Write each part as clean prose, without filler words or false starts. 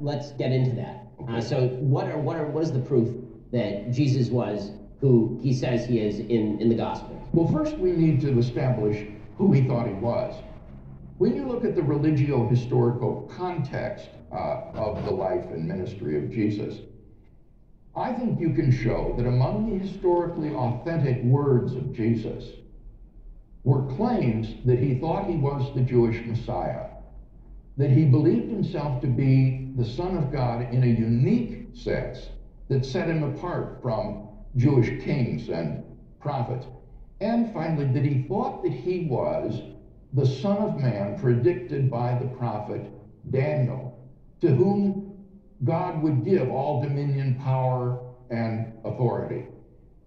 Let's get into that. Okay. So what is the proof that Jesus was who he says he is in the gospel? Well, first we need to establish who he thought he was. When you look at the religio-historical context of the life and ministry of Jesus, I think you can show that among the historically authentic words of Jesus were claims that he thought he was the Jewish Messiah, that he believed himself to be the Son of God in a unique sense that set him apart from Jewish kings and prophets, and finally that he thought that he was the Son of Man predicted by the prophet Daniel, to whom God would give all dominion, power, and authority.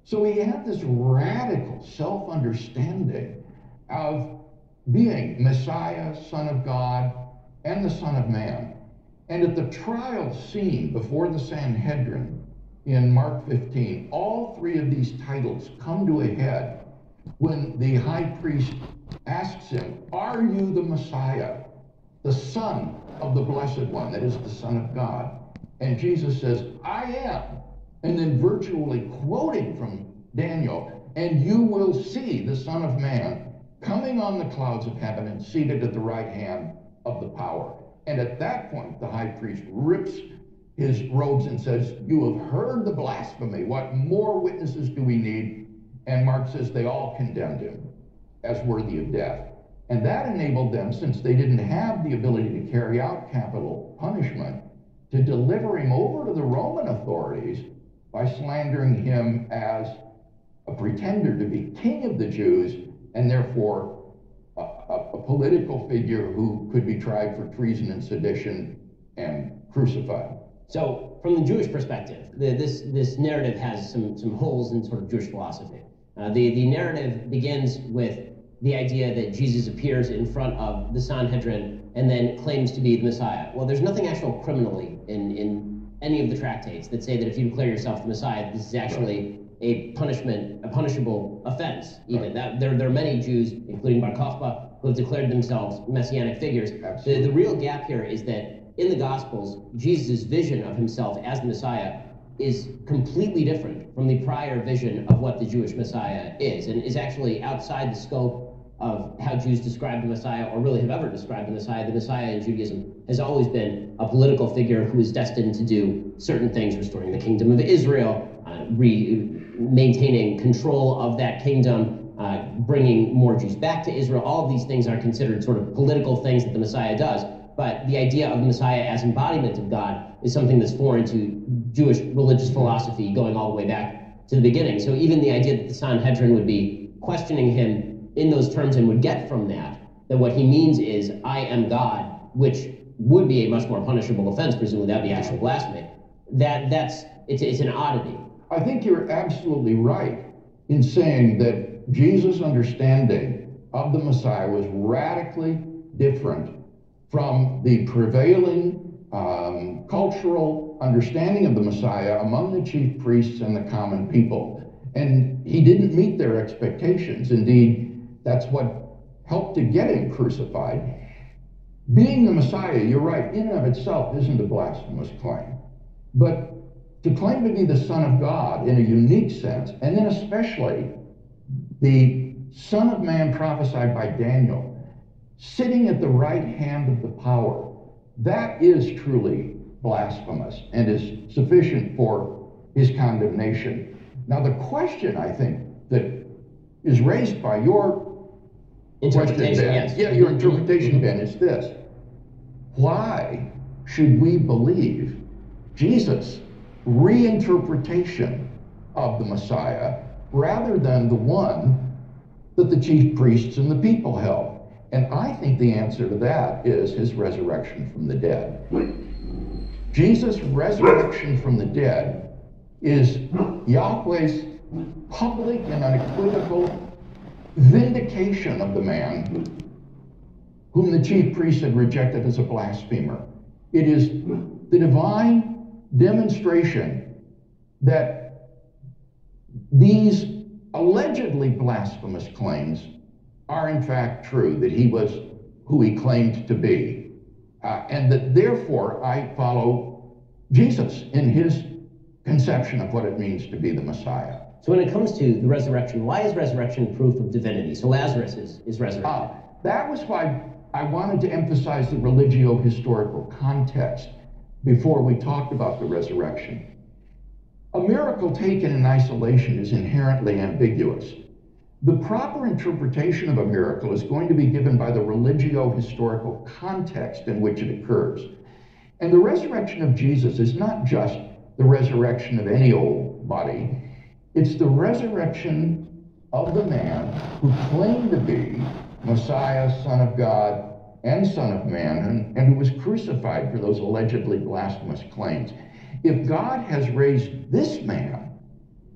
So he had this radical self-understanding of being Messiah, Son of God, and the Son of Man. And at the trial scene before the Sanhedrin in Mark 15, all three of these titles come to a head when the high priest asks him, "Are you the Messiah, the Son of the Blessed One, that is the Son of God?" And Jesus says, "I am." And then virtually quoting from Daniel, "And you will see the Son of Man coming on the clouds of heaven and seated at the right hand of the power." And at that point, the high priest rips his robes and says, "You have heard the blasphemy. What more witnesses do we need?" And Mark says they all condemned him as worthy of death. And that enabled them, since they didn't have the ability to carry out capital punishment, to deliver him over to the Roman authorities by slandering him as a pretender to be king of the Jews, and therefore a political figure who could be tried for treason and sedition and crucified. So from the Jewish perspective, this narrative has some holes in sort of Jewish philosophy. The narrative begins with the idea that Jesus appears in front of the Sanhedrin and then claims to be the Messiah. Well, there's nothing actual criminally in any of the tractates that say that if you declare yourself the Messiah, this is actually a punishable offense. Even that there are many Jews, including Bar Kokhba, who have declared themselves messianic figures. The real gap here is that in the Gospels, Jesus' vision of himself as the Messiah is completely different from the prior vision of what the Jewish Messiah is, and is actually outside the scope of how Jews describe the Messiah, or really have ever described the Messiah. The Messiah in Judaism has always been a political figure who is destined to do certain things, restoring the kingdom of Israel, maintaining control of that kingdom, bringing more Jews back to Israel. All of these things are considered sort of political things that the Messiah does. But the idea of the Messiah as embodiment of God is something that's foreign to Jewish religious philosophy going all the way back to the beginning. So even the idea that the Sanhedrin would be questioning him in those terms and would get from that what he means is, "I am God," which would be a much more punishable offense, presumably that would be actual blasphemy. It's an oddity. I think you're absolutely right in saying that Jesus' understanding of the Messiah was radically different from the prevailing cultural understanding of the Messiah among the chief priests and the common people. And he didn't meet their expectations. Indeed, that's what helped to get him crucified. Being the Messiah, you're right, in and of itself isn't a blasphemous claim. But to claim to be the Son of God in a unique sense, and then especially the Son of Man prophesied by Daniel, sitting at the right hand of the power, that is truly blasphemous and is sufficient for his condemnation. Now, the question, I think, that is raised by your interpretation, question, Ben, your interpretation, Ben, is this: why should we believe Jesus' reinterpretation of the Messiah rather than the one that the chief priests and the people held? And I think the answer to that is his resurrection from the dead. Jesus' resurrection from the dead is Yahweh's public and unequivocal vindication of the man whom the chief priests had rejected as a blasphemer. It is the divine demonstration that these allegedly blasphemous claims are in fact true, that he was who he claimed to be. and that therefore I follow Jesus in his conception of what it means to be the Messiah. So when it comes to the resurrection, why is resurrection proof of divinity? So Lazarus is resurrected. That was why I wanted to emphasize the religio-historical context before we talked about the resurrection. A miracle taken in isolation is inherently ambiguous. The proper interpretation of a miracle is going to be given by the religio-historical context in which it occurs. And the resurrection of Jesus is not just the resurrection of any old body. It's the resurrection of the man who claimed to be Messiah, Son of God, and Son of Man, and who was crucified for those allegedly blasphemous claims. If God has raised this man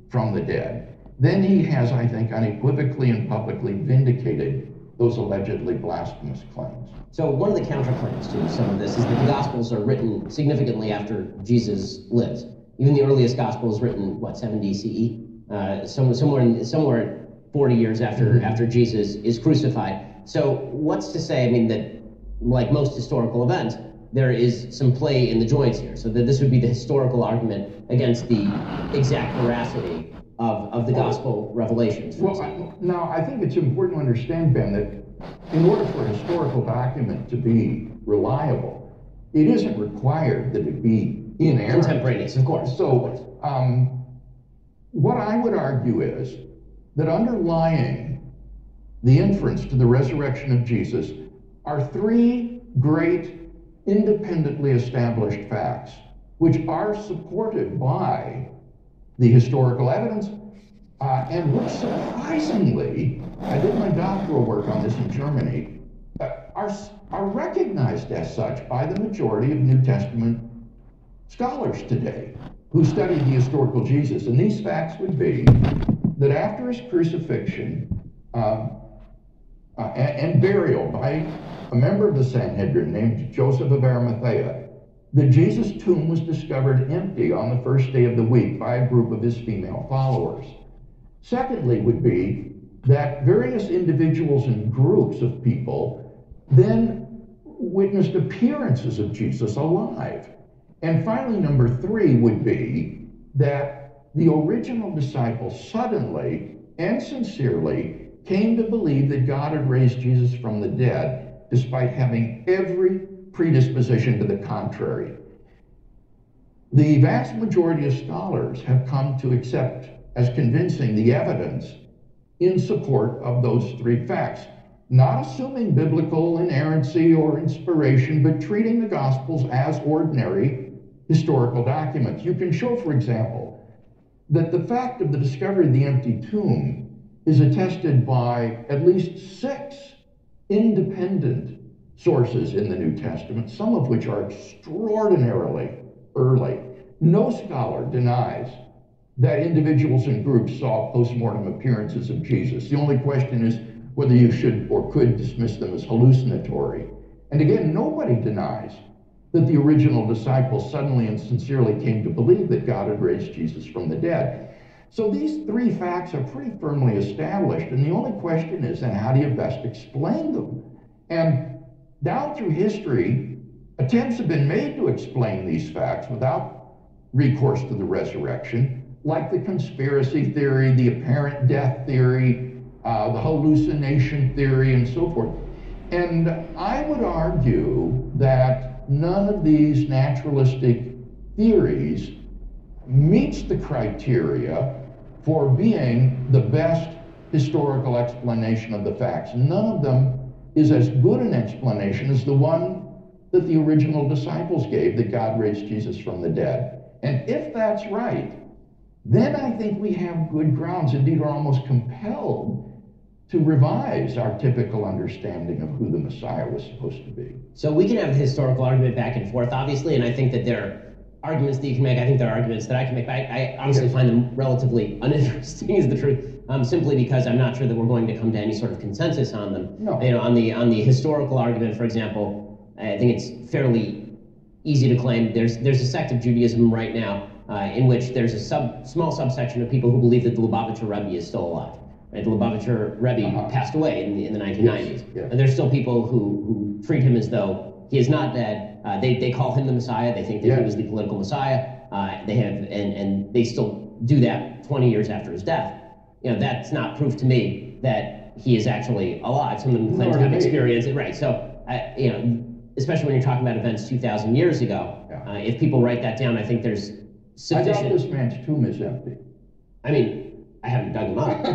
from the dead, then he has, I think, unequivocally and publicly vindicated those allegedly blasphemous claims. So one of the counterclaims to some of this is that the Gospels are written significantly after Jesus lives. Even the earliest Gospel is written, what, 70 CE? Somewhere 40 years after Jesus is crucified. So what's to say, I mean, that like most historical events, there is some play in the joints here. So that this would be the historical argument against the exact veracity of the gospel revelations. Well, now I think it's important to understand, Ben, that in order for a historical document to be reliable, it isn't required that it be inerrant. Contemporaneous, of course. So what I would argue is that underlying the inference to the resurrection of Jesus are three great independently established facts, which are supported by the historical evidence, and which surprisingly, I did my doctoral work on this in Germany, are recognized as such by the majority of New Testament scholars today who studied the historical Jesus. And these facts would be that after his crucifixion and burial by a member of the Sanhedrin named Joseph of Arimathea, that Jesus' tomb was discovered empty on the first day of the week by a group of his female followers. Secondly would be that various individuals and groups of people then witnessed appearances of Jesus alive. And finally, number three would be that the original disciples suddenly and sincerely came to believe that God had raised Jesus from the dead, despite having every predisposition to the contrary. The vast majority of scholars have come to accept as convincing the evidence in support of those three facts, not assuming biblical inerrancy or inspiration, but treating the Gospels as ordinary historical documents. You can show, for example, that the fact of the discovery of the empty tomb is attested by at least 6 independent sources in the New Testament, some of which are extraordinarily early. No scholar denies that individuals and groups saw post-mortem appearances of Jesus. The only question is whether you should or could dismiss them as hallucinatory. And again, nobody denies that the original disciples suddenly and sincerely came to believe that God had raised Jesus from the dead. So these three facts are pretty firmly established, and the only question is, then how do you best explain them? And down through history, attempts have been made to explain these facts without recourse to the resurrection, like the conspiracy theory, the apparent death theory, the hallucination theory, and so forth. And I would argue that none of these naturalistic theories meets the criteria for being the best historical explanation of the facts. None of them is as good an explanation as the one that the original disciples gave, that God raised Jesus from the dead. And if that's right, then I think we have good grounds, indeed are almost compelled, to revise our typical understanding of who the Messiah was supposed to be. So we can have the historical argument back and forth, obviously, and I think that there are arguments that you can make. I think there are arguments that I can make, but I honestly find them relatively uninteresting, is the truth, simply because I'm not sure that we're going to come to any sort of consensus on them. No. You know, on the historical argument, for example, I think it's fairly easy to claim there's a sect of Judaism right now in which there's a small subsection of people who believe that the Lubavitcher Rebbe is still alive. Right? The Lubavitcher Rebbe passed away in the 1990s. Yes. And there's still people who treat him as though He is not that. They call him the Messiah. They think that he was the political Messiah. They have, and they still do that 20 years after his death. You know, that's not proof to me that he is actually alive. Someone claims to have experienced it, right? So, you know, especially when you're talking about events 2,000 years ago, if people write that down, I think there's sufficient. I doubt this man's tomb is empty. I mean, I haven't dug him up,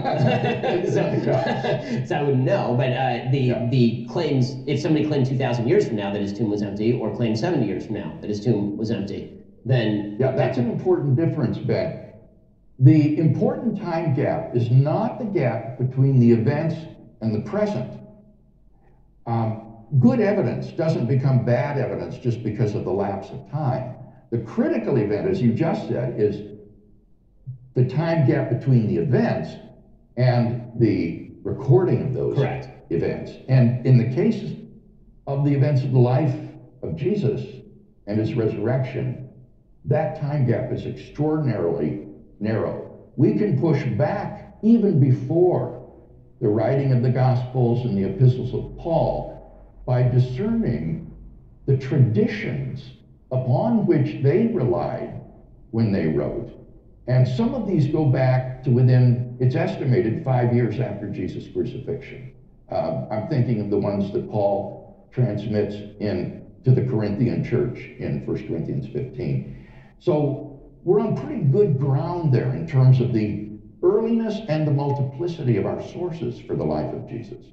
so I wouldn't know. But the claims, if somebody claimed 2,000 years from now that his tomb was empty, or claimed 70 years from now that his tomb was empty, then that's an important difference, Ben. The important time gap is not the gap between the events and the present. Good evidence doesn't become bad evidence just because of the lapse of time. The critical event, as you just said, is the time gap between the events and the recording of those events. And in the case of the events of the life of Jesus and his resurrection, that time gap is extraordinarily narrow. We can push back even before the writing of the Gospels and the epistles of Paul by discerning the traditions upon which they relied when they wrote. And some of these go back to within, it's estimated, 5 years after Jesus' crucifixion. I'm thinking of the ones that Paul transmits to the Corinthian church in 1 Corinthians 15. So we're on pretty good ground there in terms of the earliness and the multiplicity of our sources for the life of Jesus.